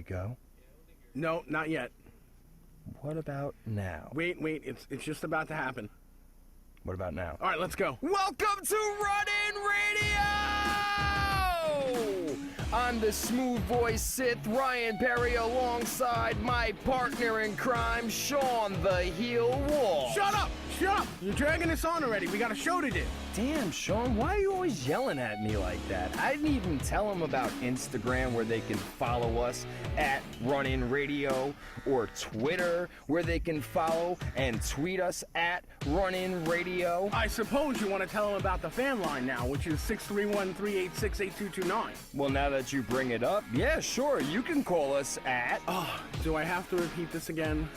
go? No, not yet. What about now? Wait, it's just about to happen. What about now? All right, let's go. Welcome to Run-In Radio! I'm the smooth voice Sith Ryan Perry alongside my partner in crime, Sean the Heel Wolf. Shut up! You're dragging us on already. We got a show to do. Damn, Sean, why are you always yelling at me like that? I didn't even tell them about Instagram where they can follow us at Run-In Radio, or Twitter where they can follow and tweet us at Run-In Radio. I suppose you want to tell them about the fan line now, which is 631-386-8229. Well, now that you bring it up, yeah, sure, you can call us at... Do I have to repeat this again?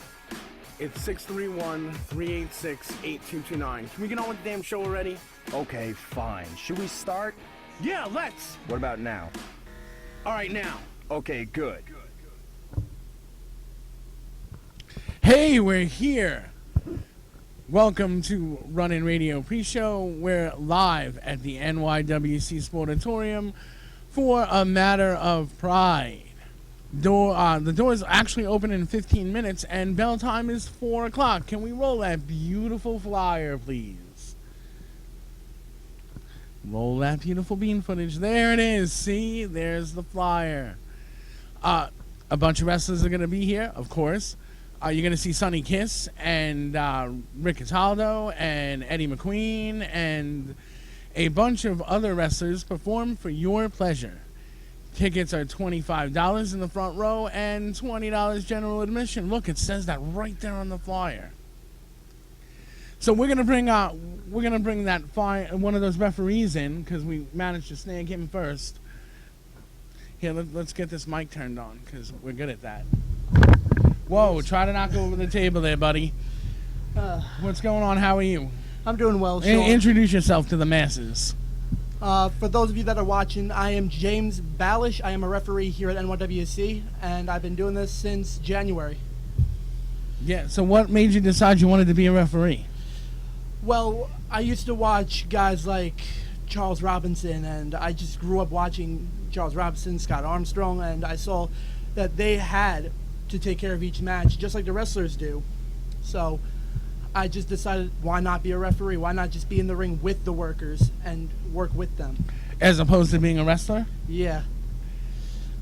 It's 631-386-8229. Can we get on with the damn show already? Okay, fine. Should we start? Yeah, let's. What about now? All right, now. Okay, good. Hey, we're here. Welcome to Run-In Radio Pre-Show. We're live at the NYWC Sportatorium for a matter of pride. The doors actually open in 15 minutes, and bell time is 4 o'clock. Can we roll that beautiful flyer, please? Roll that beautiful bean footage. There it is. See? There's the flyer. A bunch of wrestlers are going to be here, of course. You're going to see Sonny Kiss and Rick Cataldo and Eddie McQueen and a bunch of other wrestlers perform for your pleasure. Tickets are $25 in the front row and $20 general admission. Look, it says that right there on the flyer. So we're gonna bring that one of those referees in because we managed to snag him first. Here, let's get this mic turned on because we're good at that. Whoa! Try to not go over the table there, buddy. What's going on? How are you? I'm doing well, Sean. Introduce yourself to the masses. For those of you that are watching, I am James Ballish. I am a referee here at NYWC, and I've been doing this since January. Yeah, so what made you decide you wanted to be a referee? Well, I used to watch guys like Charles Robinson, and I just grew up watching Charles Robinson, Scott Armstrong, and I saw that they had to take care of each match just like the wrestlers do. So I just decided, why not be a referee? Why not just be in the ring with the workers and work with them? As opposed to being a wrestler? Yeah.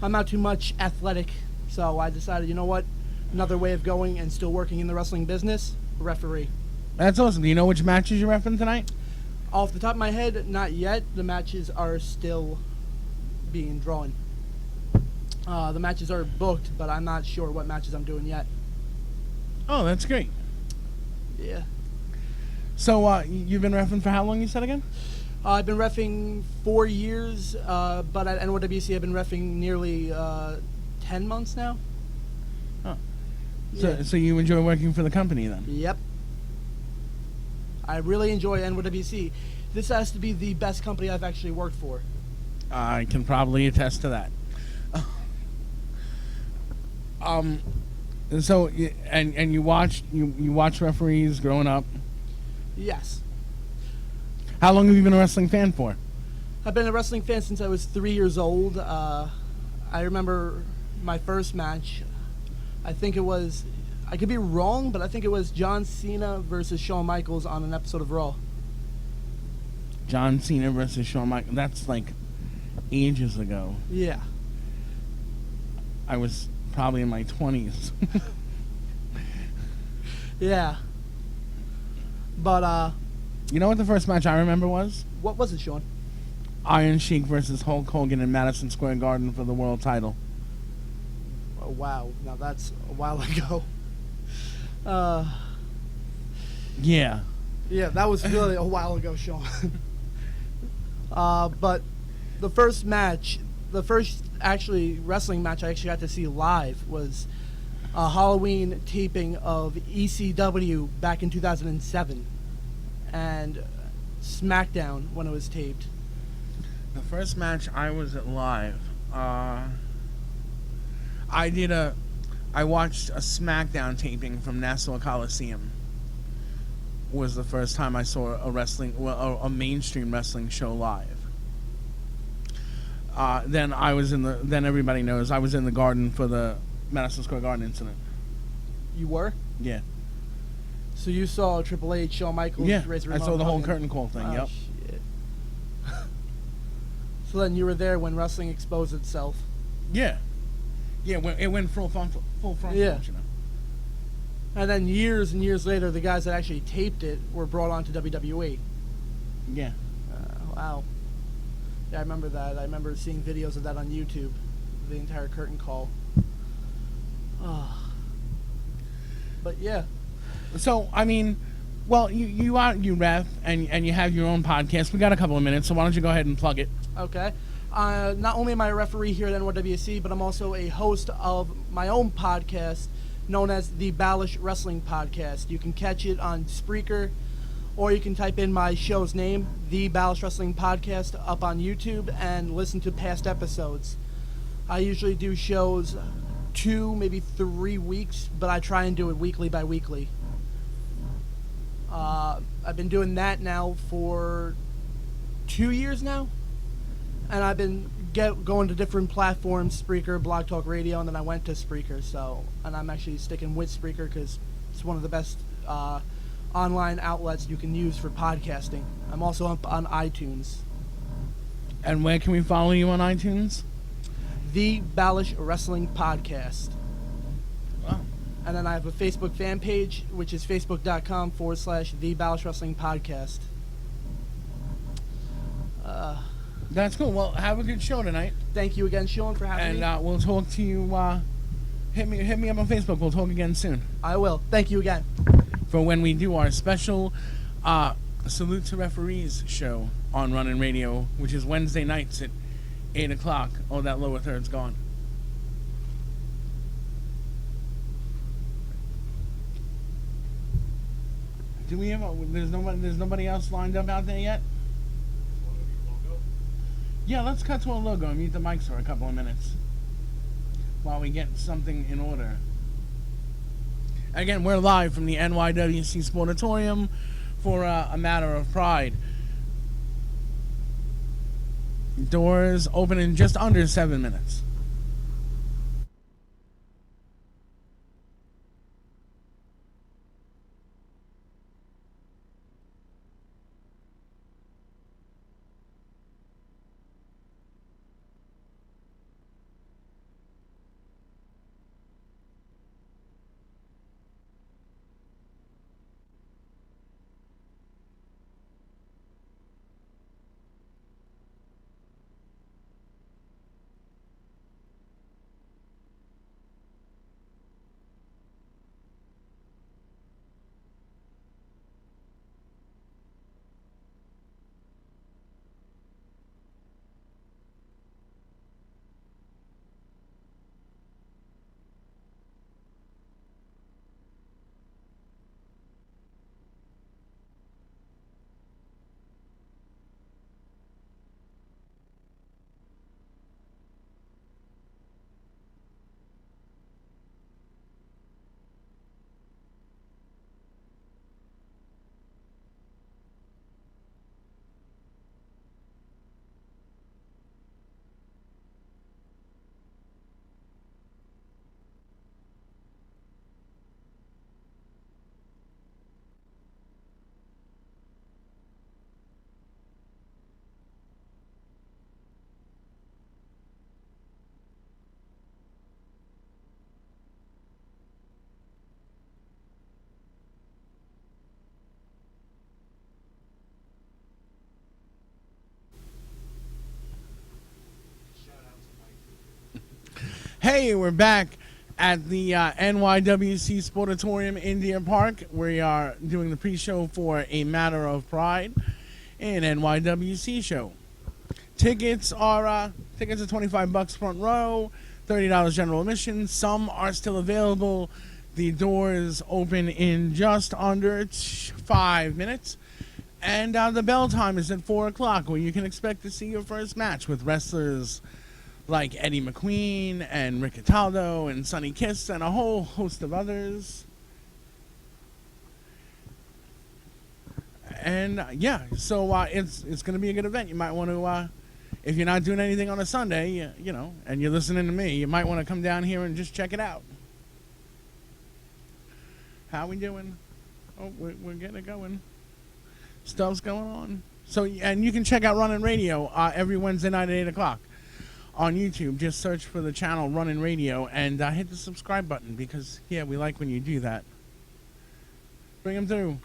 I'm not too much athletic, so I decided, you know what? Another way of going and still working in the wrestling business, referee. That's awesome. Do you know which matches you're refereeing tonight? Off the top of my head, not yet. The matches are still being drawn. The matches are booked, but I'm not sure what matches I'm doing yet. Oh, that's great. Yeah. So, you've been reffing for how long, you said again? I've been reffing 4 years, but at NYWC I've been reffing nearly 10 months now. Oh. Yeah. So you enjoy working for the company then? Yep. I really enjoy NYWC. This has to be the best company I've actually worked for. I can probably attest to that. So, and you watch referees growing up? Yes. How long have you been a wrestling fan for? I've been a wrestling fan since I was 3 years old. I remember my first match. I think it was, I could be wrong, but I think it was John Cena versus Shawn Michaels on an episode of Raw. John Cena versus Shawn Michaels. That's like ages ago. Yeah. I was probably in my 20s. Yeah. But, you know what the first match I remember was? what was it, Sean? Iron Sheik versus Hulk Hogan in Madison Square Garden for the world title. Oh, wow. Now that's a while ago. Yeah. Yeah, that was really a while ago, Sean. But the first match, the first actually wrestling match I actually got to see live was a Halloween taping of ECW back in 2007 and SmackDown when it was taped. The first match I was at live, I watched a SmackDown taping from Nassau Coliseum. Was the first time I saw a mainstream wrestling show live. then everybody knows I was in the garden for the Madison Square Garden incident. You were? Yeah. So you saw Triple H, Shawn Michaels, Yeah, Razor I Ramon, saw the whole Hogan. curtain call thing. Oh, Yep. shit. So then you were there when wrestling exposed itself. Yeah. Yeah, it went full frontal, Yeah. you know. And then years and years later, the guys that actually taped it were brought on to WWE. Yeah. Wow. Yeah, I remember that. I remember seeing videos of that on YouTube, the entire curtain call. But yeah. So, I mean, well, you ref and you have your own podcast. We got a couple of minutes, so why don't you go ahead and plug it? Okay. Not only am I a referee here at NYWC, but I'm also a host of my own podcast known as the Ballish Wrestling Podcast. You can catch it on Spreaker, or you can type in my show's name, the Ballish Wrestling Podcast, up on YouTube and listen to past episodes. I usually do shows 2, maybe 3 weeks, but I try and do it weekly by weekly. I've been doing that now for 2 years now, and I've been going to different platforms, Spreaker, Blog Talk Radio, and then I went to Spreaker. And I'm actually sticking with Spreaker because it's one of the best online outlets you can use for podcasting. I'm also up on iTunes. And where can we follow you on iTunes? The Ballish Wrestling Podcast. Wow. And then I have a Facebook fan page, which is facebook.com/The Ballish Wrestling Podcast. That's cool. Well, have a good show tonight. Thank you again, Sean, for having me. And we'll talk to you. Hit me up on Facebook. We'll talk again soon. I will. Thank you again. For when we do our special Salute to Referees show on Running Radio, which is Wednesday nights at 8 o'clock. Oh, that lower third's gone. Do we have there's nobody else lined up out there yet? Yeah, let's cut to a logo and mute the mics for a couple of minutes while we get something in order. Again, we're live from the NYWC Sportatorium for a matter of pride. Doors open in just under 7 minutes. Hey, we're back at the NYWC Sportatorium in Deer Park. We are doing the pre-show for A Matter of Pride, an NYWC show. Tickets are $25 front row, $30 general admission. Some are still available. The doors open in just under 5 minutes. And the bell time is at 4 o'clock, where you can expect to see your first match with wrestlers like Eddie McQueen and Rick Cataldo and Sonny Kiss and a whole host of others. And yeah, so it's going to be a good event. You might want to if you're not doing anything on a Sunday, you know, and you're listening to me, you might want to come down here and just check it out. How we doing? Oh, we're getting it going. Stuff's going on. So, and you can check out Running Radio every Wednesday night at 8 o'clock on YouTube. Just search for the channel Running Radio and hit the subscribe button because, yeah, we like when you do that. Bring them through.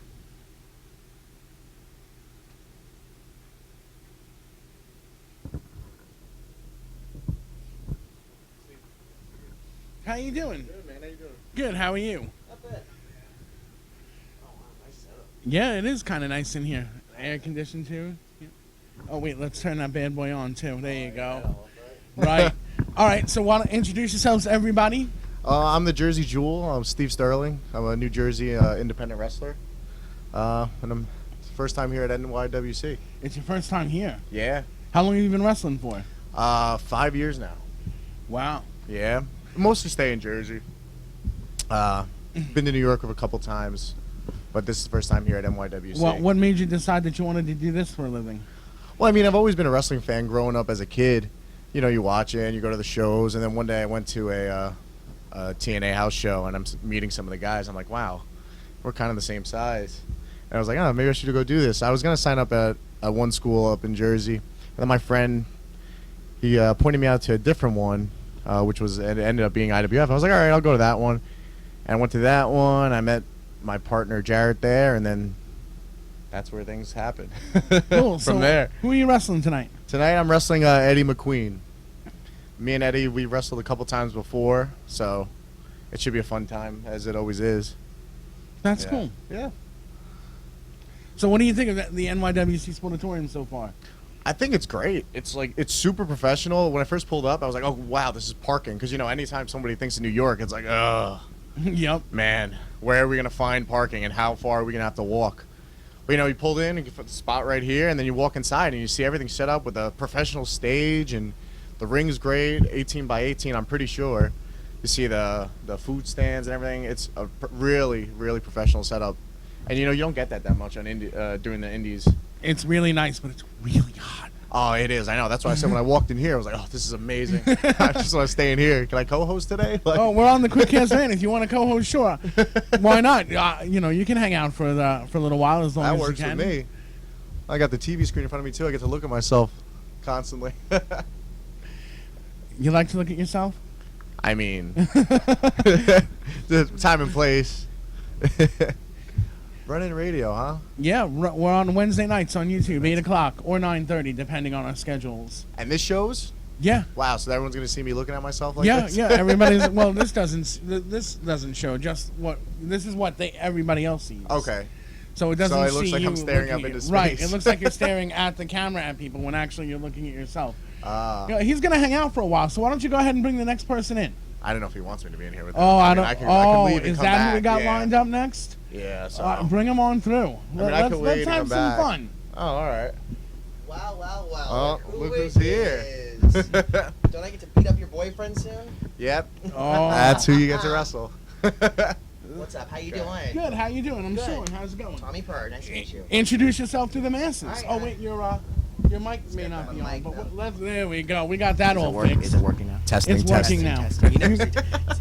How you doing? Good, man. How you doing? Good. How are you? Not bad. Oh, wow. Nice setup. Yeah, it is kind of nice in here. Air conditioned too. Yeah. Oh wait, let's turn that bad boy on too. There you go. Right. All right. So why don't introduce yourselves, to everybody? I'm the Jersey Jewel. I'm Steve Sterling. I'm a New Jersey independent wrestler. And I'm first time here at NYWC. It's your first time here. Yeah. How long have you been wrestling for? 5 years now. Wow. Yeah. Mostly stay in Jersey. Been to New York a couple times, but this is the first time here at NYWC. What made you decide that you wanted to do this for a living? Well, I mean, I've always been a wrestling fan growing up as a kid. You know, you watch it and you go to the shows, and then one day I went to a TNA house show, and I'm meeting some of the guys. I'm like, wow, we're kind of the same size. And I was like, oh, maybe I should go do this. I was going to sign up at one school up in Jersey, and then my friend, he pointed me out to a different one, which was it ended up being IWF. I was like, all right, I'll go to that one. And I went to that one. I met my partner Jarrett there, and then that's where things happened. Cool. From So there. who are you wrestling tonight? Tonight I'm wrestling Eddie McQueen. Me and Eddie, we wrestled a couple times before, so it should be a fun time, as it always is. That's Yeah. cool. Yeah. So what do you think of the NYWC Sportatorium so far? I think it's great. It's super professional. When I first pulled up, I was like, oh, wow, this is parking. Because, you know, anytime somebody thinks of New York, it's like, ugh, Yep. man, where are we going to find parking and how far are we going to have to walk? But, you know, you pulled in and you put the spot right here, and then you walk inside and you see everything set up with a professional stage, and the ring's great, 18 by 18, I'm pretty sure. You see the food stands and everything. It's a really, really professional setup. And, you know, you don't get that much on during the indies. It's really nice, but it's really hot. Oh, it is. I know. That's why I said when I walked in here, I was like, oh, this is amazing. I just want to stay in here. Can I co-host today? Like, Oh, we're on the Quickcast van. If you want to co-host, sure. Why not? You know, you can hang out for a little while as long that as works you can. with me. I got the TV screen in front of me, too. I get to look at myself constantly. You like to look at yourself? I mean, the time and place. Running radio, huh? Yeah, we're on Wednesday nights on YouTube, 8 o'clock or 9:30, depending on our schedules. And this shows? Yeah. Wow, so everyone's going to see me looking at myself like Yeah, this? yeah. Everybody's well. This doesn't show just what this is what everybody else sees. Okay. So it doesn't. So it looks see like you I'm staring looking up at- into Right. space. It looks like you're staring at the camera at people when actually you're looking at yourself. Ah. You know, he's gonna hang out for a while, so why don't you go ahead and bring the next person in? I don't know if he wants me to be in here with him. Oh, I don't. I can Oh, leave and is come that who we back, got yeah. lined up next? Yeah, so. Bring him on through. I mean, I could wait let's and have come some back. fun. Oh, all right. Wow, wow, wow. Oh, look who's it here. is. Don't I get to beat up your boyfriend soon? Yep. Oh. That's who you get to wrestle. What's up? How you Okay. doing? Good. How you doing? I'm Good. Sean. How's it going? Tommy Purr, nice to meet you. Introduce yourself to the masses. Hi, Oh hi. wait, your mic may not my be on, mic, but no. there we go. We got that all fixed. Is it working now? Testing, It's working now. Testing. You never say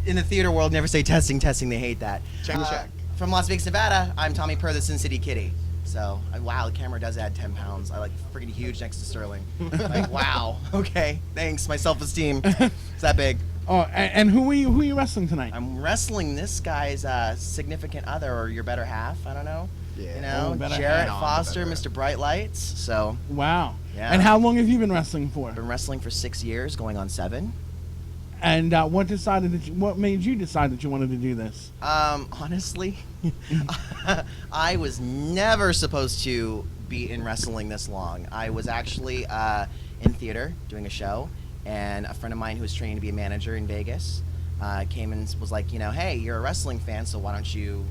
in the theater world, never say testing, testing. They hate that. Check, check. From Las Vegas, Nevada, I'm Tommy Purr, the Sin City Kitty. So, wow, the camera does add 10 pounds. I like freaking huge next to Sterling. Like, wow. Okay, thanks. My self-esteem is that big. Oh, and who are you wrestling tonight? I'm wrestling this guy's significant other or your better half. I don't know. Yeah. You know, Oh, better Jarrett half. Foster, No, I'm the better Mr. Bright Lights. So, Wow. Yeah. And how long have you been wrestling for? I've been wrestling for 6 years, going on 7. And what made you decide that you wanted to do this? Honestly, I was never supposed to be in wrestling this long. I was actually in theater doing a show, and a friend of mine who was training to be a manager in Vegas came and was like, you know, hey, you're a wrestling fan, so why don't you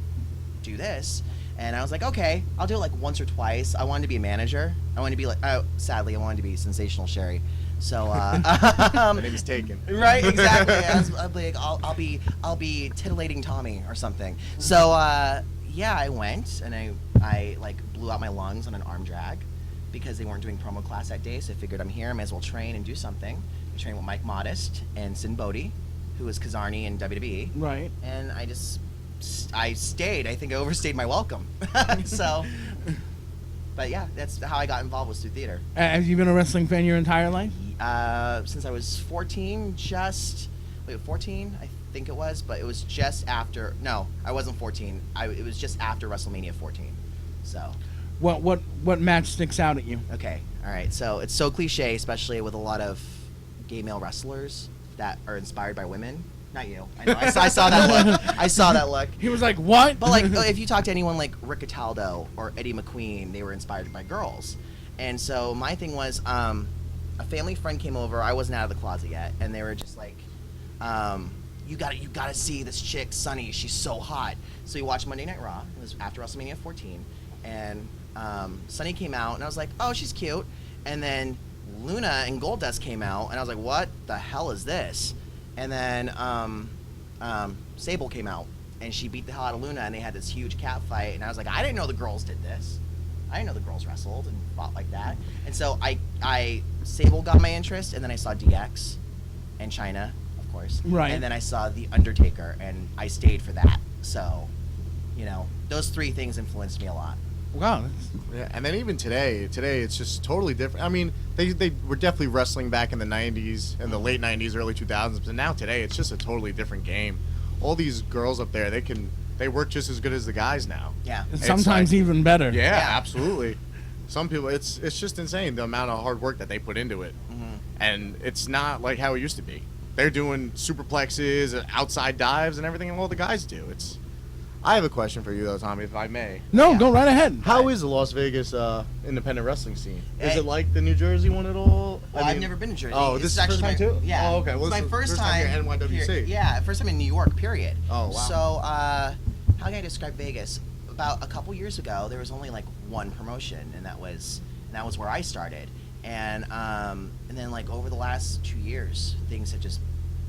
do this? And I was like, okay, I'll do it like once or twice. I wanted to be a manager. I wanted to be like, sadly, I wanted to be Sensational Sherry. So, My name is Taken. right, exactly. I'll be like, I'll be titillating Tommy or something. So, yeah, I went and I like blew out my lungs on an arm drag, because they weren't doing promo class that day, so I figured I'm here, I may as well train and do something. I trained with Mike Modest and Sin Bodhi, who was Kazarni in WWE. Right. And I stayed. I think I overstayed my welcome. So, but yeah, that's how I got involved, was through theater. Have you been a wrestling fan your entire life? Since I was 14, 14, I think it was, but it was just after. No, I wasn't 14. It was just after WrestleMania 14. So. What match sticks out at you? Okay, all right. So it's so cliche, especially with a lot of gay male wrestlers that are inspired by women. Not you. I know. I saw that look. I saw that look. He was like, what? But like, if you talk to anyone like Rick Cataldo or Eddie McQueen, they were inspired by girls. And so my thing was, a family friend came over. I wasn't out of the closet yet, and they were just like, you gotta see this chick, Sunny. She's so hot. So we watched Monday Night Raw. It was after WrestleMania 14, and Sunny came out, and I was like, oh, she's cute. And then Luna and Goldust came out, and I was like, what the hell is this? And then Sable came out, and she beat the hell out of Luna, and they had this huge cat fight. And I was like, I didn't know the girls did this. I didn't know the girls wrestled and fought like that. And so Sable got my interest, and then I saw DX and Chyna, of course. Right. And then I saw The Undertaker, and I stayed for that. So, those three things influenced me a lot. Wow. Yeah, and then even today it's just totally different. I mean, they were definitely wrestling back in the 90s, in the late 90s, early 2000s, but now today it's just a totally different game. All these girls up there, they work just as good as the guys now. Yeah. Sometimes even better. Yeah, absolutely. Some people, it's just insane the amount of hard work that they put into it. Mm-hmm. And it's not like how it used to be. They're doing superplexes and outside dives and everything, and all the guys do. I have a question for you, though, Tommy, if I may. No, go right ahead. How is the Las Vegas independent wrestling scene? Is Hey. it like the New Jersey one at all? Well, I've never been to Jersey. Oh, this is the first time too? Yeah. Oh, okay. Well, It's this my is first first time time here at NYWC. here. Yeah, first time in New York, period. Oh, wow. So, how can I describe Vegas? About a couple years ago, there was only like one promotion, and that was where I started. And then like over the last 2 years, things have just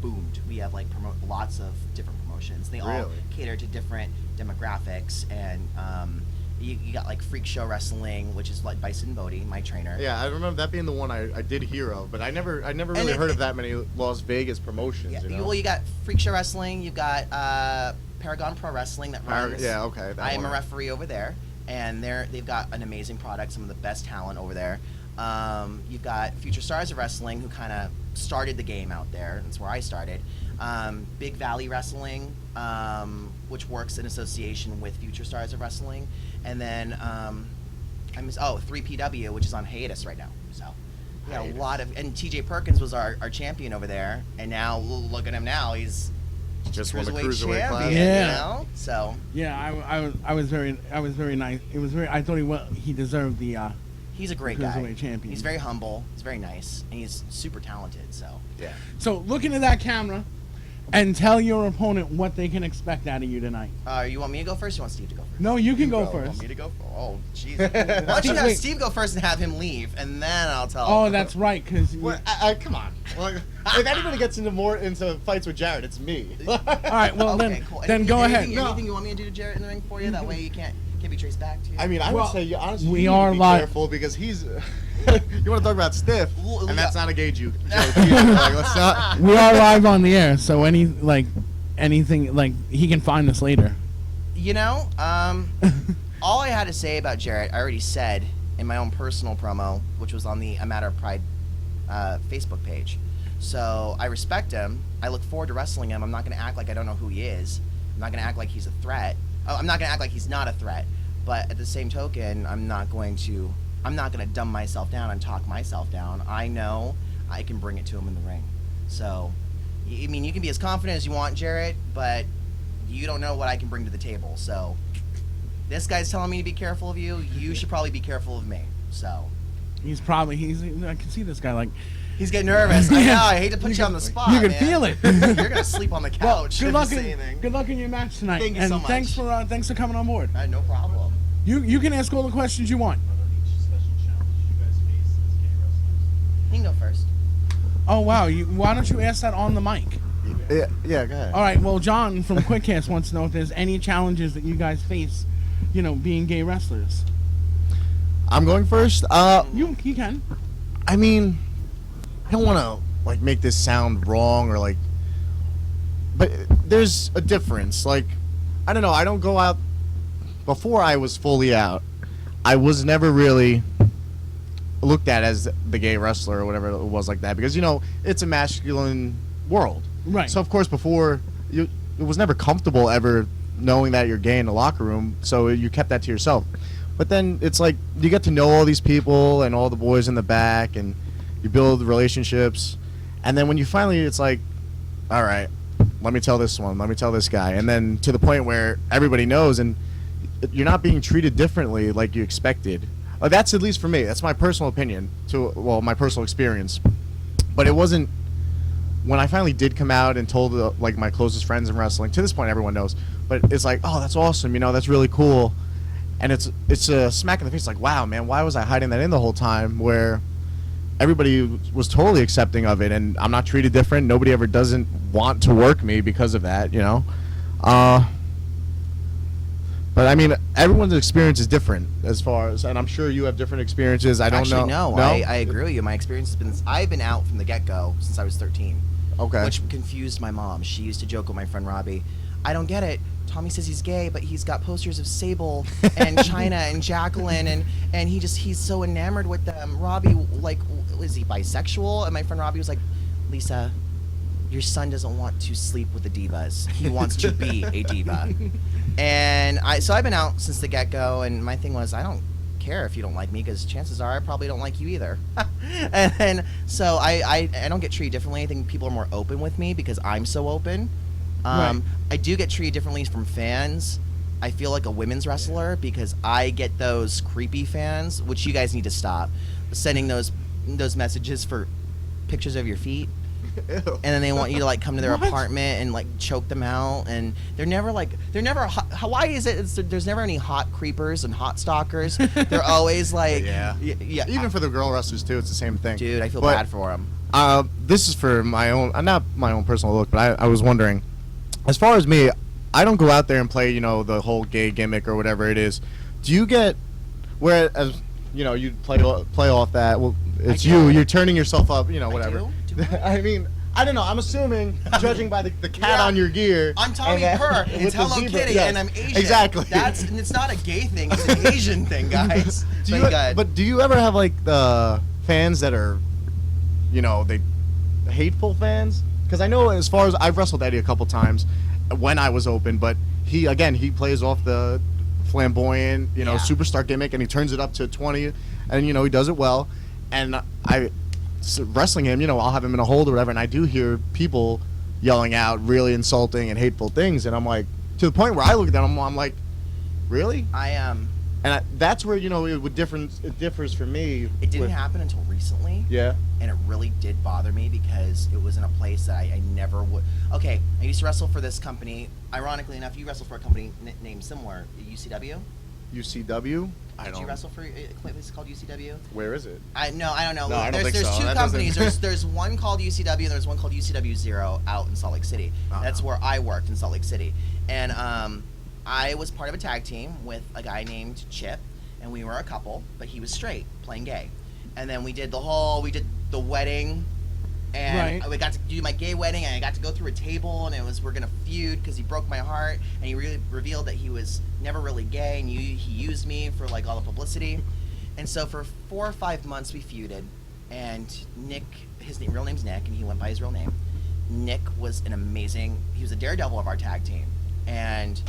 boomed. We have like lots of different promotions. They all Really? cater to different demographics, and you got like Freak Show Wrestling, which is like by Sin Bodhi, my trainer. Yeah, I remember that being the one I did hear of, but I never really heard of that many Las Vegas promotions. Yeah, You know? well, you got Freak Show Wrestling, you've got Paragon Pro Wrestling that runs. Yeah, okay. I am a referee over there, and they've got an amazing product, some of the best talent over there. You've got Future Stars of Wrestling, who kind of started the game out there. That's where I started. Big Valley Wrestling, which works in association with Future Stars of Wrestling, and then 3PW, which is on hiatus right now. So yeah, a lot of, and TJ Perkins was our champion over there, and now look at him now. He's just won the cruiserweight cruiserweight class. champion, Yeah. you know? So Yeah, I was very nice. It was very. I thought he deserved the. he's a great guy. Cruiserweight champion. He's very humble. He's very nice, and he's super talented. So Yeah. So look into that camera, and tell your opponent what they can expect out of you tonight. you want me to go first? Or you want Steve to go first? No, you can go Want first. me to go first? Oh, jeez. Why don't you have Wait. Steve go first and have him leave, and then I'll tell. Oh, that's right, because. Well, come on. Well, if anybody gets into fights with Jared, it's me. All right, well Okay, cool. then go ahead. Anything you want me to do to Jarrett in the ring for you? That way you can't be traced back to you. I mean, I Well, would say, honestly, we you need are to be live. careful because he's. You want to talk about stiff, Well, and that's yeah. not a gay joke. Like, let's not. We are live on the air, so anything he can find us later. You know, all I had to say about Jarrett, I already said in my own personal promo, which was on the A Matter of Pride Facebook page. So I respect him. I look forward to wrestling him. I'm not going to act like I don't know who he is. I'm not going to act like he's a threat. Oh, I'm not going to act like he's not a threat. But at the same token, I'm not going to dumb myself down and talk myself down. I know I can bring it to him in the ring. So, I mean, you can be as confident as you want, Jarrett, but you don't know what I can bring to the table. So, this guy's telling me to be careful of you. You should probably be careful of me. So, I can see this guy like. he's getting nervous. I know. I hate to put you on the spot. You can man. feel it. You're gonna sleep on the Well, couch. good if luck you say anything. good luck in your match tonight. Thank you and so much. thanks for coming on board. No problem. You can ask all the questions you want. You can go first. Oh wow, why don't you ask that on the mic? Yeah, go ahead. All right. Well, John from QuickCast wants to know if there's any challenges that you guys face, being gay wrestlers. I'm going first. You can. I mean, I don't want to like make this sound wrong or like, but there's a difference. Like, I don't know. I don't go out. Before I was fully out, I was never really looked at as the gay wrestler or whatever it was like that, because it's a masculine world. Right. So of course before it was never comfortable ever knowing that you're gay in the locker room, so you kept that to yourself. But then it's like you get to know all these people and all the boys in the back, and you build relationships, and then when you finally, it's like, all right, let me tell this one, let me tell this guy, and then to the point where everybody knows, and you're not being treated differently like you expected. That's at least for me. That's my personal opinion. My personal experience. But it wasn't when I finally did come out and told like my closest friends in wrestling. To this point, everyone knows. But it's like, oh, that's awesome. That's really cool. And it's a smack in the face. Like, wow, man, why was I hiding that in the whole time? Where everybody was totally accepting of it, and I'm not treated different. Nobody ever doesn't want to work me because of that. But I mean, everyone's experience is different as far as, and I'm sure you have different experiences. I don't Actually, know. no, I agree with you. My experience has been, I've been out from the get-go since I was 13. Okay. Which confused my mom. She used to joke with my friend Robbie, I don't get it. Tommy says he's gay, but he's got posters of Sable and Chyna and Jacqueline, and he's so enamored with them. Robbie, like, is he bisexual? And my friend Robbie was like, Lisa, your son doesn't want to sleep with the divas. He wants to be a diva. And so I've been out since the get-go, and my thing was, I don't care if you don't like me, because chances are I probably don't like you either. And so I don't get treated differently. I think people are more open with me because I'm so open. Right. I do get treated differently from fans. I feel like a women's wrestler because I get those creepy fans, which you guys need to stop, sending those messages for pictures of your feet. Ew. And then they want you to like come to their apartment and like choke them out, and they're never hot. Why is it there's never any hot creepers and hot stalkers? They're always like, yeah. Even for the girl wrestlers too, it's the same thing. Dude, I feel bad for them. This is for my own, not my own personal look, but I was wondering, as far as me, I don't go out there and play, the whole gay gimmick or whatever it is. Do you get, whereas, you play off that, well, it's you're turning yourself up, whatever. Do I? I mean, I don't know. I'm assuming, judging by the cat on your gear. I'm Tommy and Kerr. with It's the Hello zebra, Kitty, yes, and I'm Asian. Exactly. And it's not a gay thing. It's an Asian thing, guys. But do you ever have like the fans that are, they hateful fans? Because I know as far as I've wrestled Eddie a couple times when I was open, but he plays off the flamboyant, superstar gimmick, and he turns it up to 20, and he does it well. And wrestling him, I'll have him in a hold or whatever, and I do hear people yelling out really insulting and hateful things, and I'm like, to the point where I look at them, I'm like, really? And that's where it differs for me. It didn't happen until recently. Yeah. And it really did bother me because it was in a place that I never would. Okay, I used to wrestle for this company. Ironically enough, you wrestled for a company named similar, UCW. UCW? Did you wrestle for a place called UCW? Where is it? I don't know. No, I don't think there's so. two That companies. doesn't- There's one called UCW and there's one called UCW Zero out in Salt Lake City. That's where I worked, in Salt Lake City. And I was part of a tag team with a guy named Chip, and we were a couple, but he was straight, playing gay. And then we did the wedding, and we got to do my gay wedding, and I got to go through a table, and we're gonna feud because he broke my heart, and he really revealed that he was never really gay, and he used me for like all the publicity. And so for 4 or 5 months we feuded, and Nick, real name's Nick, and he went by his real name. Nick was he was a daredevil of our tag team, and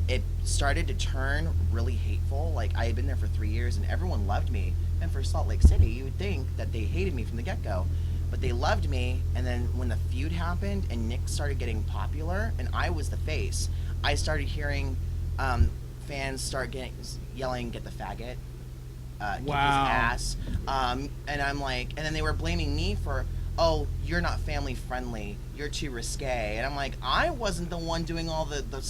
it started to turn really hateful. Like, I had been there for 3 years and everyone loved me, and for Salt Lake City you would think that they hated me from the get-go, but they loved me. And then when the feud happened and Nick started getting popular and I was the face, I started hearing fans start yelling, "Get the faggot," "Get his ass," and I'm like, and then they were blaming me for, "Oh, you're not family friendly, you're too risque," and I'm like, I wasn't the one doing all the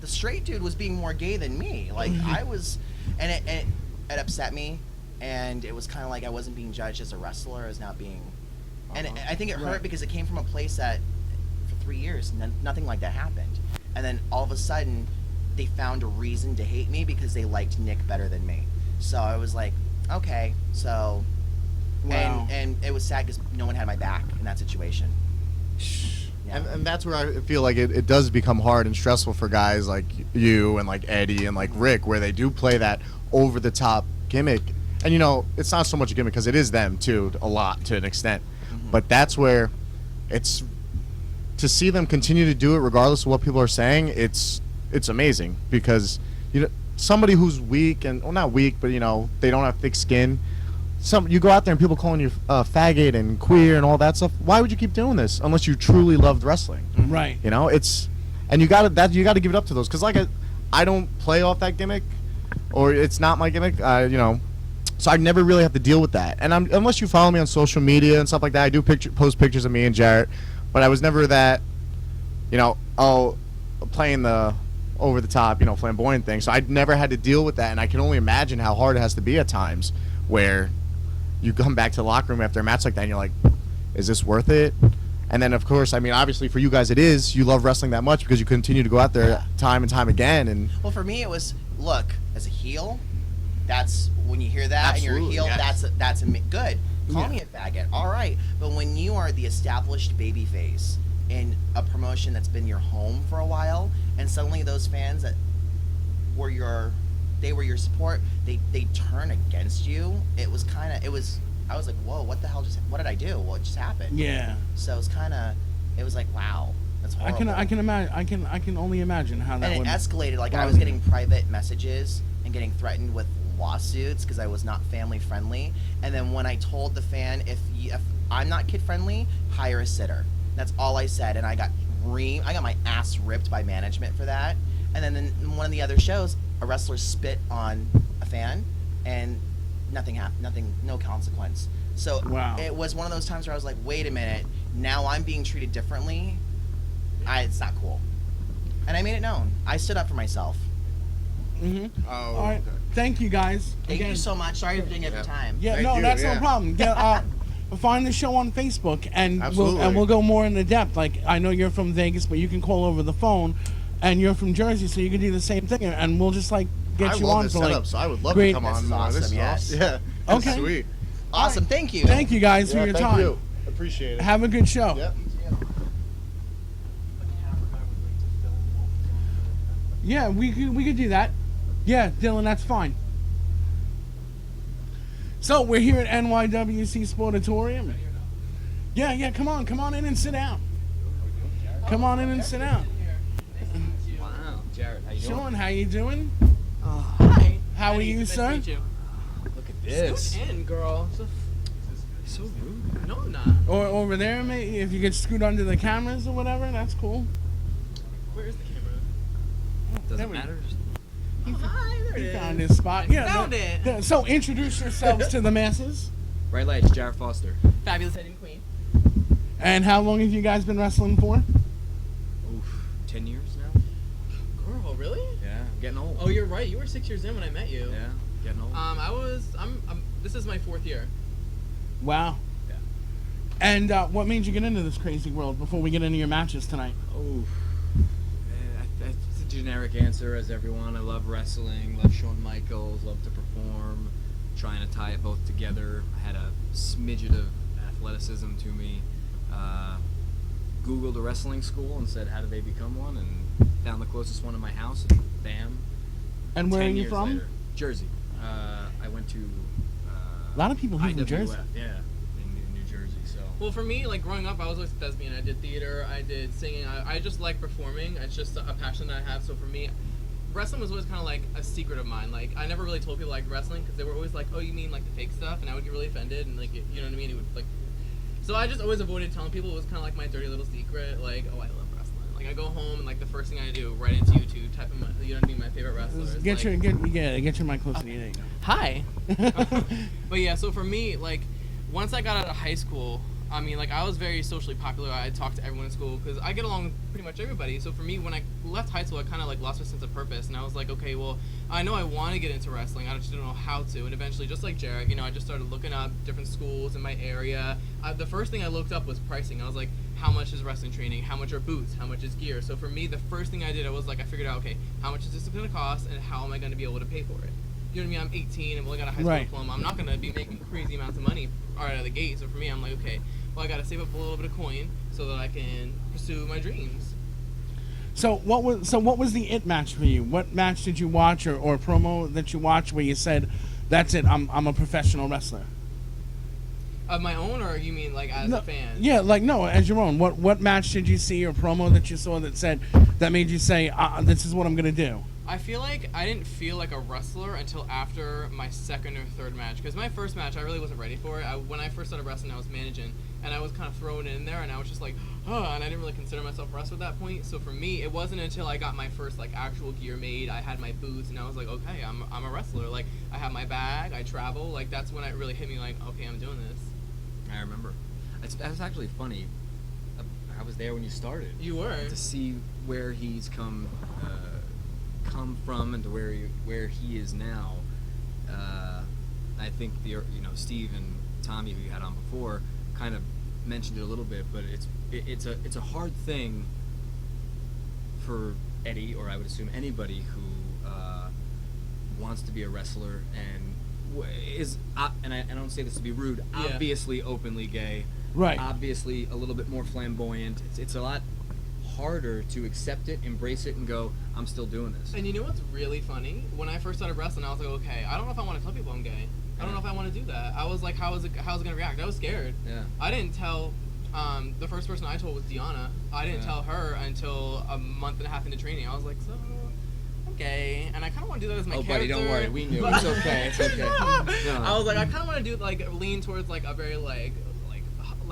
straight dude was being more gay than me. Like, I was, and it upset me, and it was kind of like I wasn't being judged as a wrestler, as not being, and I think it hurt because it came from a place that for 3 years nothing like that happened, and then all of a sudden they found a reason to hate me because they liked Nick better than me. So I was like, okay, so, Wow. and it was sad because no one had my back in that situation. Yeah. And that's where I feel like it does become hard and stressful for guys like you and like Eddie and like Rick, where they do play that over the top gimmick. And you know, it's not so much a gimmick because it is them too, a lot to an extent. But that's where it's to see them continue to do it regardless of what people are saying. It's amazing because you know somebody who's weak and well not weak, but you know they don't have thick skin. You go out there and people calling you faggot and queer and all that stuff. Why would you keep doing this unless you truly loved wrestling? Right. You know, and you got to give it up to those because like I don't play off that gimmick, or it's not my gimmick. You know, so I never really have to deal with that. And unless you follow me on social media and stuff like that, I do post pictures of me and Jarrett, but I was never that, you know, playing the over the top, you know, flamboyant thing. So I never had to deal with that, and I can only imagine how hard it has to be at times where you come back to the locker room after a match like that and you're like, is this worth it? And then of course, I mean, obviously for you guys it is. You love wrestling that much because you continue to go out there time and time again. And Well, for me, it was, look, as a heel, that's when you hear that Absolutely, and you're a heel, yes. that's good. Call me a faggot, all right. But when you are the established babyface in a promotion that's been your home for a while, and suddenly those fans that were your support, they turn against you. I was like, whoa, what the hell what did I do? What just happened? Yeah. So it was like, wow, that's horrible. I can imagine. I can only imagine how that And it would. escalated. Like I was getting private messages and getting threatened with lawsuits because I was not family friendly. And then when I told the fan, if I'm not kid friendly, hire a sitter. That's all I said, and I got my ass ripped by management for that. And then in one of the other shows, a wrestler spit on a fan, and nothing happened. No consequence. So Wow. it was one of those times where I was like, wait a minute, now I'm being treated differently. It's not cool. And I made it known. I stood up for myself. Mm-hmm. oh, All right. Thank you guys. Thank Again. you so much. Sorry for taking up your time. Yeah, Thank no, you, that's no yeah. problem. Find the show on Facebook, and Absolutely. we'll go more into depth. Like I know you're from Vegas, but you can call over the phone, and you're from Jersey, so you can do the same thing, and we'll just like get I you love on this for like. setup, so I would love great- to come This on. is awesome, This is yes. awesome. Yeah. This is Okay. sweet. Awesome. Thank you. Thank you guys for Yeah, your thank time. you. Appreciate it. Have a good show. Yep. Yeah, we could do that. Yeah, Dylan, that's fine. So we're here at NYWC Sportatorium. Yeah, come on in and sit down. Come on in and sit down. Wow, Jared, how you doing? Sean, how you doing? Hi. How are you, sir? Look at this. Scoot in, girl. So rude. No, I'm not. Or over there, maybe if you could scoot under the cameras or whatever, that's cool. Where is the camera? There Doesn't we- matter. Oh, hi, there it You is. found his spot. Yeah. Found it. So introduce yourselves to the masses. Bright lights, Jared Foster. Fabulous head and queen. And how long have you guys been wrestling for? Oof, 10 years now? Girl, really? Yeah, I'm getting old. Oh, you're right. You were 6 years in when I met you. Yeah, getting old. This is my 4th year. Wow. Yeah. And what made you get into this crazy world before we get into your matches tonight? Oof. It's a generic answer as everyone. I love wrestling, love Shawn Michaels, love to perform, trying to tie it both together. I had a smidget of athleticism to me. Googled a wrestling school and said, how do they become one? And found the closest one in my house, and bam. And where are 10 you years from? later, Jersey. I went to A lot of people here from IWF, Jersey. yeah, in New Jersey. So Well, for me, like growing up, I was always a thespian. I did theater. I did singing. I just like performing. It's just a passion that I have. So for me, wrestling was always kind of like a secret of mine. Like I never really told people I liked wrestling because they were always like, "Oh, you mean like the fake stuff?" And I would get really offended and like, you know what I mean? It would like. So I just always avoided telling people. It was kind of like my dirty little secret. Like, oh, I love wrestling. Like I go home and like the first thing I do, right into YouTube, type in my, you know what I mean, my favorite wrestlers. Get your mic closer to you. There you go. Hi. But yeah, so for me, like, once I got out of high school, I mean, like, I was very socially popular. I talked to everyone in school because I get along with pretty much everybody. So for me, when I left high school, I kind of, like, lost my sense of purpose. And I was like, okay, well, I know I want to get into wrestling. I just didn't know how to. And eventually, just like Jarrett, you know, I just started looking up different schools in my area. The first thing I looked up was pricing. I was like, how much is wrestling training? How much are boots? How much is gear? So for me, the first thing I did, I was like, I figured out, okay, how much is this going to cost and how am I going to be able to pay for it? You know what I mean? I'm 18 and only got a high school Right. diploma. I'm not gonna be making crazy amounts of money right out of the gate. So for me, I'm like, okay, well, I gotta save up a little bit of coin so that I can pursue my dreams. So what was the it match for you? What match did you watch or promo that you watched where you said, "That's it, I'm a professional wrestler"? Of my own, or you mean like as a fan? Yeah, like no, as your own. What match did you see or promo that you saw that made you say, "This is what I'm gonna do"? I feel like I didn't feel like a wrestler until after my second or third match. Because my first match, I really wasn't ready for it. When I first started wrestling, I was managing, and I was kind of thrown in there, and I was just like, and I didn't really consider myself a wrestler at that point. So for me, it wasn't until I got my first like actual gear made, I had my boots, and I was like, okay, I'm a wrestler. Like I have my bag, I travel. Like that's when it really hit me. Like, okay, I'm doing this. I remember. That's actually funny. I was there when you started. You were. To see where he's come from and to where he is now. I think Steve and Tommy, who you had on before, kind of mentioned it a little bit, but it's a hard thing for Eddie, or I would assume anybody who wants to be a wrestler and is and I don't say this to be rude, Yeah. obviously openly gay, Right. obviously a little bit more flamboyant. It's a lot harder to accept it, embrace it, and go, I'm still doing this. And you know what's really funny? When I first started wrestling, I was like, okay, I don't know if I want to tell people I'm gay. I don't know if I want to do that. I was like, how's it gonna react? I was scared. Yeah. I didn't tell. The first person I told was Deanna. I didn't Yeah. tell her until a month and a half into training. I was like, so I'm gay, and I kind of want to do that as my Oh, character. buddy, don't worry. We knew. But- It's okay. It's okay. No. I was like, I kind of want to do like lean towards like a very like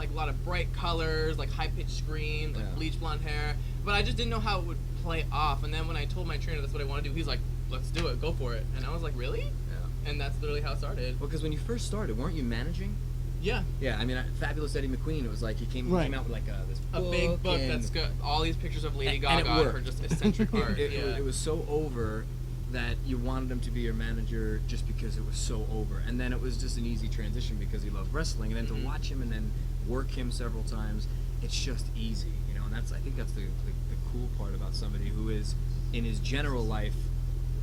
a lot of bright colors, like high pitched screams, like Yeah. bleach blonde hair. But I just didn't know how it would play off. And then when I told my trainer that's what I want to do, he's like, let's do it, go for it. And I was like, really? Yeah. And that's literally how it started. Well, because when you first started, weren't you managing? Yeah. Yeah, I mean, Fabulous Eddie McQueen. It was like he came Right. out with like this A big book and that's got all these pictures of Lady and it Gaga, worked. her just eccentric art. It was so over that you wanted him to be your manager just because it was so over. And then it was just an easy transition because he loved wrestling. And then to watch him and then work him several times, it's just easy, you know. And I think that's the cool part about somebody who is, in his general life,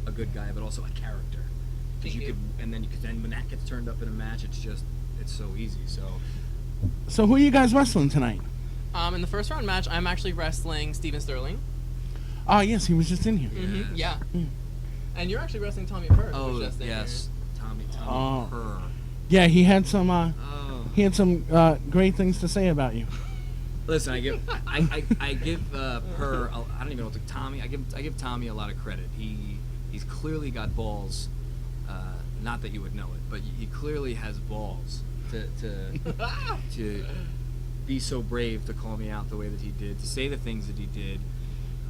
a good guy, but also a character. Because Thank you. then when that gets turned up in a match, it's so easy. So who are you guys wrestling tonight? In the first round match, I'm actually wrestling Steven Sterling. Oh yes, he was just in here. Mm-hmm. Yeah. Mm. And you're actually wrestling Tommy Purr. Oh, who's just in yes, Tommy Oh. Purr. Yeah, he had some Oh. great things to say about you. Listen, I give Purr. I don't even know what to Tommy. I give Tommy a lot of credit. He's clearly got balls. Not that you would know it, but he clearly has balls to be so brave to call me out the way that he did, to say the things that he did,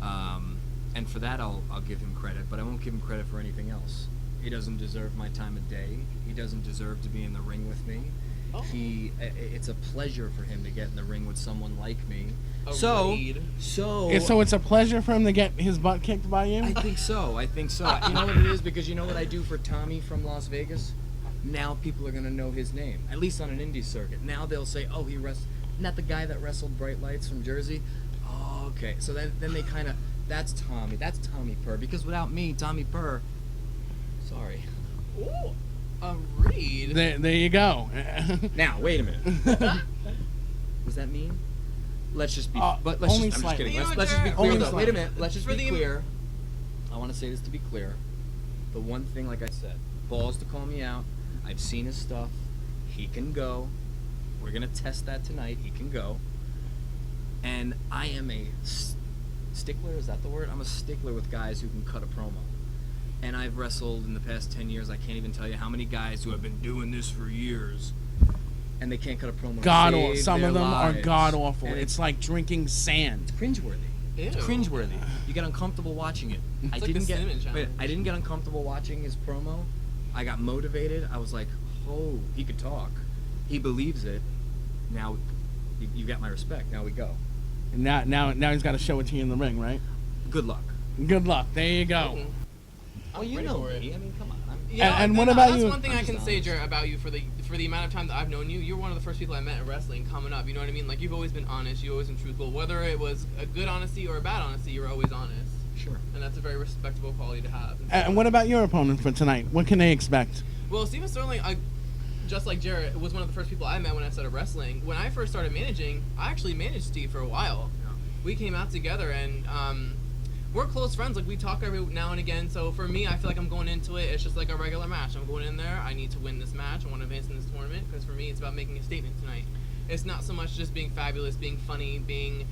and for that I'll give him credit. But I won't give him credit for anything else. He doesn't deserve my time of day. He doesn't deserve to be in the ring with me. Oh. It's a pleasure for him to get in the ring with someone like me. A So raid. Yeah, so it's a pleasure for him to get his butt kicked by you. I think so. You know what it is? Because you know what I do for Tommy from Las Vegas? Now people are going to know his name, at least on an indie circuit. Now they'll say, oh, he wrestled, not the guy that wrestled Bright Lights from Jersey? Oh, okay. So then they kind of, that's Tommy Purr. Because without me, Tommy Purr, sorry. Ooh, a read. There you go. Now, wait a minute. Was that mean? Let's just be, but let's only just, I'm just slightly. kidding. You know, Let's just be Jared, clear only though. Wait a slightly. minute. Let's just For be the- clear. I want to say this to be clear. The one thing, like I said, balls to call me out. I've seen his stuff. He can go. We're gonna test that tonight. He can go. And I am a stickler. Is that the word? I'm a stickler with guys who can cut a promo. And I've wrestled in the past 10 years. I can't even tell you how many guys who have been doing this for years, and they can't cut a promo. God, Save some of their them are lives. god awful. And It's like drinking sand. cringeworthy. It's Ew. cringeworthy. You get uncomfortable watching it. I like the didn't cinnamon get. Wait, challenge. I didn't get uncomfortable watching his promo. I got motivated. I was like, oh, he could talk. He believes it. Now, you got my respect. Now we go. And now he's got to show it to you in the ring, right? Good luck. Good luck. There you go. Mhm. Well, I'm you ready know for it. me. I mean, come on. Yeah, And no, what no, about that's you? one thing I'm I can just say, honest. Jared, about you for the amount of time that I've known you. You're one of the first people I met in wrestling coming up. You know what I mean? Like, you've always been honest. You've always been truthful. Whether it was a good honesty or a bad honesty, you're always honest. Sure. And that's a very respectable quality to have. And what about your opponent for tonight? What can they expect? Well, Steven Sterling, just like Jarrett, was one of the first people I met when I started wrestling. When I first started managing, I actually managed Steve for a while. We came out together, and we're close friends. Like, we talk every now and again. So for me, I feel like I'm going into it. It's just like a regular match. I'm going in there. I need to win this match. I want to advance in this tournament because for me, it's about making a statement tonight. It's not so much just being fabulous, being funny, being,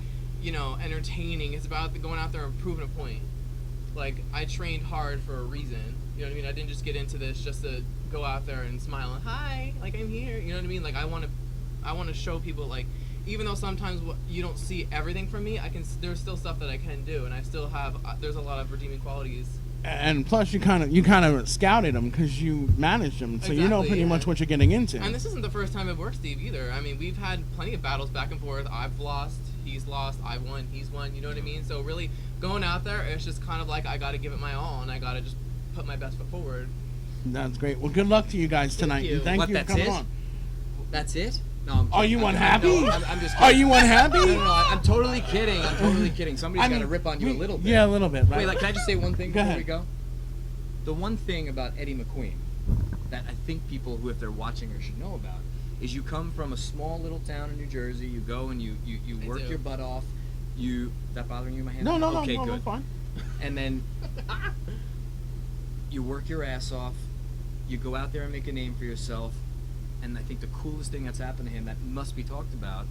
entertaining. It's about going out there and proving a point. Like, I trained hard for a reason. You know what I mean? I didn't just get into this just to go out there and smile and hi, like I'm here. You know what I mean? Like I want to show people, like, even though sometimes you don't see everything from me, there's still stuff that I can do, and I still have. There's a lot of redeeming qualities. And plus, you kind of scouted him because you managed him, so you know pretty much what you're getting into. And this isn't the first time I've worked Steve either. I mean, we've had plenty of battles back and forth. I've lost, he's lost, I've won, he's won. You know what I mean? So really, going out there, it's just kind of like I got to give it my all, and I got to just put my best foot forward. That's great. Well, good luck to you guys tonight. Thank you. Thank you for coming on. That's it? No, I'm Are you unhappy? No, I'm just kidding. Are you unhappy? No, I'm totally kidding. I'm totally kidding. Somebody's got to rip on you a little bit. Yeah, a little bit. Right? Wait, can I just say one thing before ahead. we go? The one thing about Eddie McQueen that I think people who, if they're watching or should know about, is you come from a small little town in New Jersey. You go and you work your butt off. Is that bothering you, my hand? No, Okay, no, good. fine. And then you work your ass off. You go out there and make a name for yourself. And I think the coolest thing that's happened to him that must be talked about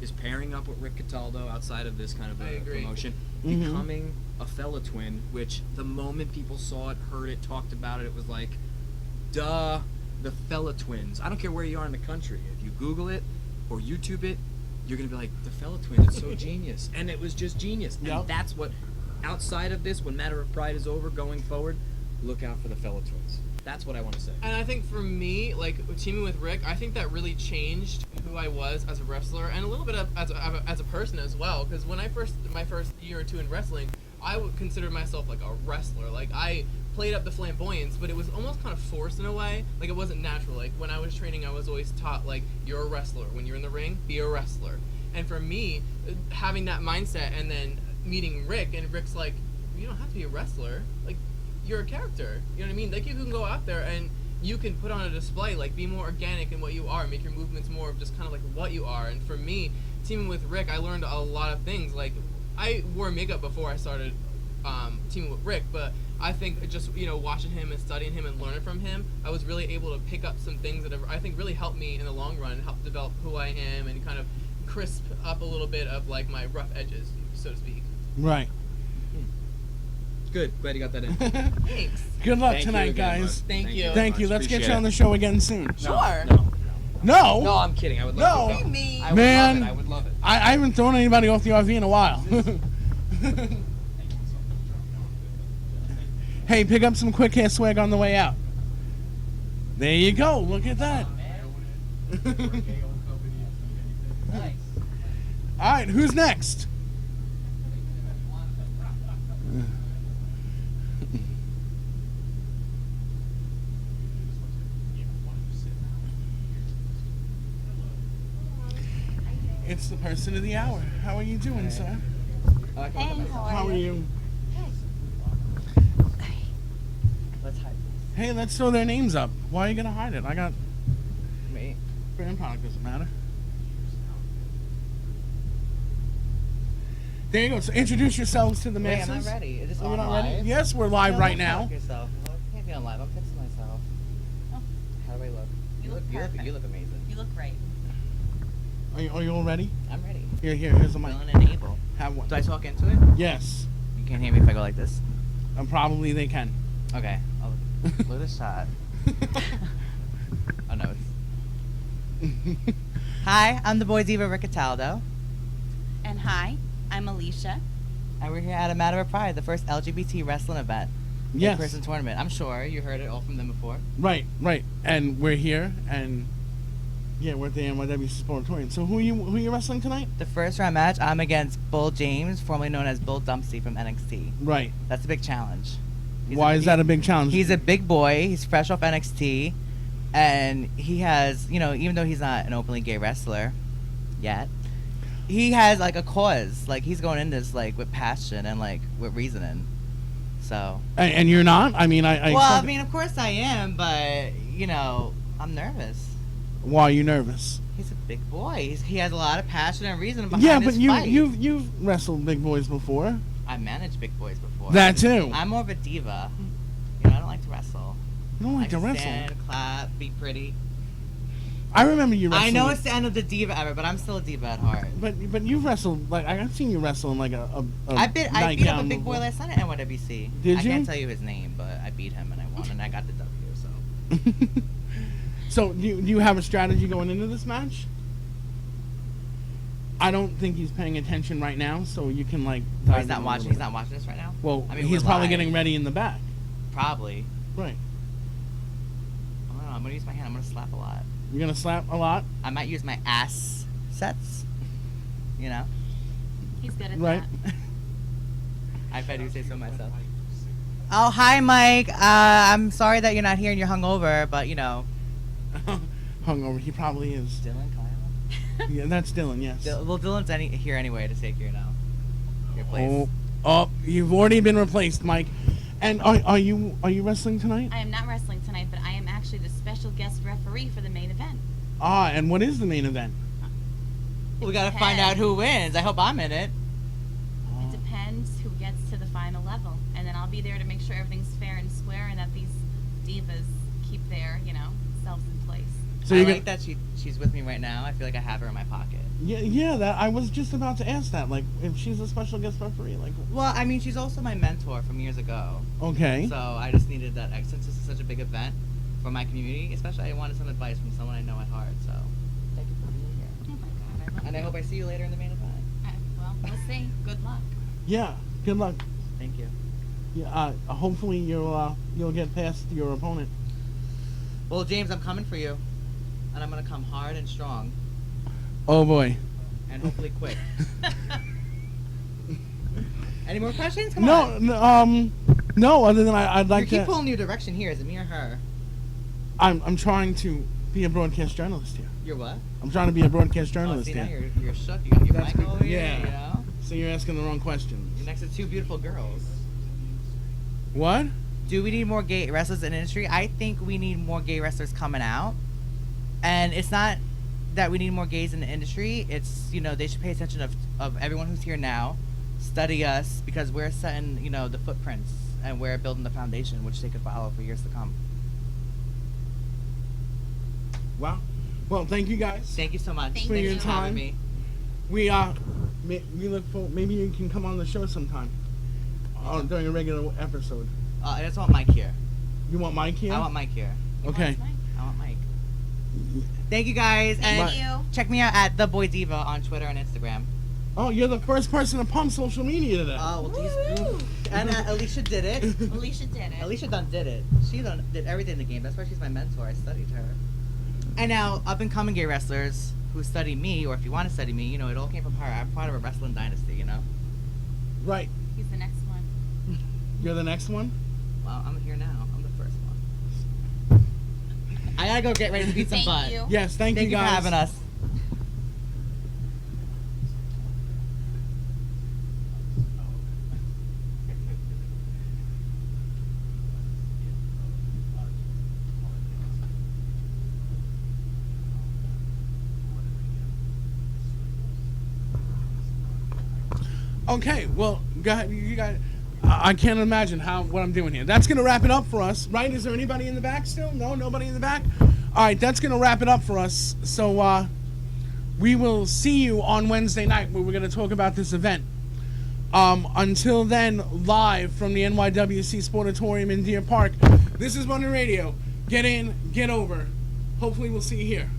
is pairing up with Rick Cataldo outside of this kind of a promotion, becoming a fella twin, which the moment people saw it, heard it, talked about it, it was like, duh, the fella twins. I don't care where you are in the country. If you Google it or YouTube it, you're going to be like, the fella twins, it's so genius. And it was just genius. And that's what, outside of this, when Matter of Pride is over, going forward, look out for the fella twins. That's what I want to say. And I think for me, like teaming with Rick, I think that really changed who I was as a wrestler and a little bit as a person as well. Because when my first year or two in wrestling, I would consider myself like a wrestler. Like I played up the flamboyance, but it was almost kind of forced in a way. Like it wasn't natural. Like when I was training, I was always taught like you're a wrestler. When you're in the ring, be a wrestler. And for me, having that mindset and then meeting Rick, and Rick's like, you don't have to be a wrestler. Like you're a character. You know what I mean? Like you can go out there and you can put on a display, like be more organic in what you are, make your movements more of just kind of like what you are. And for me, teaming with Rick, I learned a lot of things. Like I wore makeup before I started teaming with Rick, but I think just watching him and studying him and learning from him, I was really able to pick up some things that I think really helped me in the long run, help develop who I am and kind of crisp up a little bit of like my rough edges, so to speak. Right. Good. Glad you got that in. Thanks. Good luck Thank you tonight, again, guys. bud. Thank you. Thank you. much. Let's get Appreciate you on it. the show again soon. Sure. No. No, I'm kidding. I would love No. to. Me. I would Man. love it. I would love it. I haven't thrown anybody off the RV in a while. Hey, pick up some quick hair swag on the way out. There you go. Look at that. All right, who's next? It's the person of the hour. How are you doing, sir? Hey, How are you? Let's hide Hey, let's throw their names up. Why are you gonna hide it? I got me. brand product, doesn't matter. There you go. So introduce yourselves to the Wait, masses. am I ready? Is this Are you on not live? ready? Yes, we're live No, right don't now. talk yourself. I can't be on live. I'm fixing myself. Oh. How do I look? You look perfect. You look amazing. You look great. Are you all ready? I'm ready. Here's the mic. Willing and able. Have one. Do I talk into it? Yes. You can't hear me if I go like this. Probably they can. Okay. Look at this shot. Oh no. Hi, I'm the boy diva Rick Cataldo, And hi, I'm Alicia. and we're here at a Matter of Pride, the first LGBT wrestling event. Yes. In-person tournament. I'm sure you heard it all from them before. Right. And we're here, and yeah, we're at the NYW Sportatorium. So who are you wrestling tonight? The first round match, I'm against Bull James, formerly known as Bull Dumpsy from NXT. Right. That's a big challenge. Why is that a big challenge? He's a big boy. He's fresh off NXT, and he has, even though he's not an openly gay wrestler yet, he has like a cause. Like he's going in this like with passion and like with reasoning. So. And you're not? I mean, I Well, I expect- mean, of course I am, but I'm nervous. Why are you nervous? He's a big boy. He has a lot of passion and reason behind Yeah, his but fight. you've wrestled big boys before. I managed big boys before. That too. I'm more of a diva. I don't like to wrestle. You don't like to wrestle. Stand, clap, be pretty. I remember you wrestling. I know it's the end of the diva era, but I'm still a diva at heart. But you've wrestled, like, I've seen you wrestle in like a I beat up a nightgown big boy before. last night at NYWC. Did I you? can't tell you his name, but I beat him and I won and I got the W. So. So do you have a strategy going into this match? I don't think he's paying attention right now, so you can like. Oh, dive he's not in a watching. little He's bit. not watching this right now. Well, I mean, he's we're probably live. getting ready in the back. Probably. Right. I don't know. I'm gonna use my hand. I'm gonna slap a lot. You're gonna slap a lot. I might use my ass sets. You know. He's good at Right. that. I've had you say so myself. Oh, hi, Mike. I'm sorry that you're not here and you're hungover, but Hungover. He probably is. Dylan, Kyle. Yeah, that's Dylan. Yes. Well, Dylan's here anyway to take your place. Oh, you've already been replaced, Mike. And are you wrestling tonight? I am not wrestling tonight, but I am actually the special guest referee for the main event. Ah, and what is the main event? We gotta find out who wins. I hope I'm in it. It depends who gets to the final level, and then I'll be there to make sure everything's fair and square, and that these divas keep their, selves in place. So I you're like that she's with me right now. I feel like I have her in my pocket. Yeah. That I was just about to ask that. Like, if she's a special guest referee, like. Well, I mean, she's also my mentor from years ago. Okay. So I just needed that. Since this is such a big event for my community, especially, I wanted some advice from someone I know at heart. So thank you for being here. Oh my God, I love And I hope I see you later in the main event. Well, we'll see. Good luck. Yeah. Good luck. Thank you. Yeah. Hopefully you'll get past your opponent. Well, James, I'm coming for you, and I'm gonna come hard and strong, Oh boy. and hopefully quick. Any more questions? Come on. No. Other than I'd You like keep to. pulling your direction here. Is it me or her? I'm trying to be a broadcast journalist here. You're what? I'm trying to be a broadcast Oh, journalist see, now here. you're shook. You got your That's mic over here. yeah. You know? So you're asking the wrong questions. You're next to two beautiful girls. What? Do we need more gay wrestlers in the industry? I think we need more gay wrestlers coming out. And it's not that we need more gays in the industry. It's, they should pay attention of everyone who's here now, study us, because we're setting, the footprints, and we're building the foundation, which they could follow for years to come. Wow. Well, thank you guys. Thank you so much. Thank For you. your Thanks for having time. me. We look for maybe you can come on the show sometime. During a regular episode. I just want Mike here. You want Mike here? I want Mike here. Okay. I want Mike. Thank you guys. Thank and you. check me out at The Boy Diva on Twitter and Instagram. Oh, you're the first person to pump social media today. Oh, well, and Alicia did it. Alicia did it. Alicia did it. She did everything in the game. That's why she's my mentor. I studied her. And now, up and coming gay wrestlers who study me, or if you want to study me, it all came from her. I'm part of a wrestling dynasty, Right. He's the next one. You're the next one? Well, I'm here now. I'm the first one. I gotta go get ready to beat some Thank butt. you. Yes, thank you Thank you guys. for having us. Okay, well, you got. I can't imagine what I'm doing here. That's gonna wrap it up for us, right? Is there anybody in the back still? No, nobody in the back. All right, that's gonna wrap it up for us. So we will see you on Wednesday night where we're gonna talk about this event. Until then, live from the NYWC Sportatorium in Deer Park. This is Running Radio. Get in, get over. Hopefully, we'll see you here.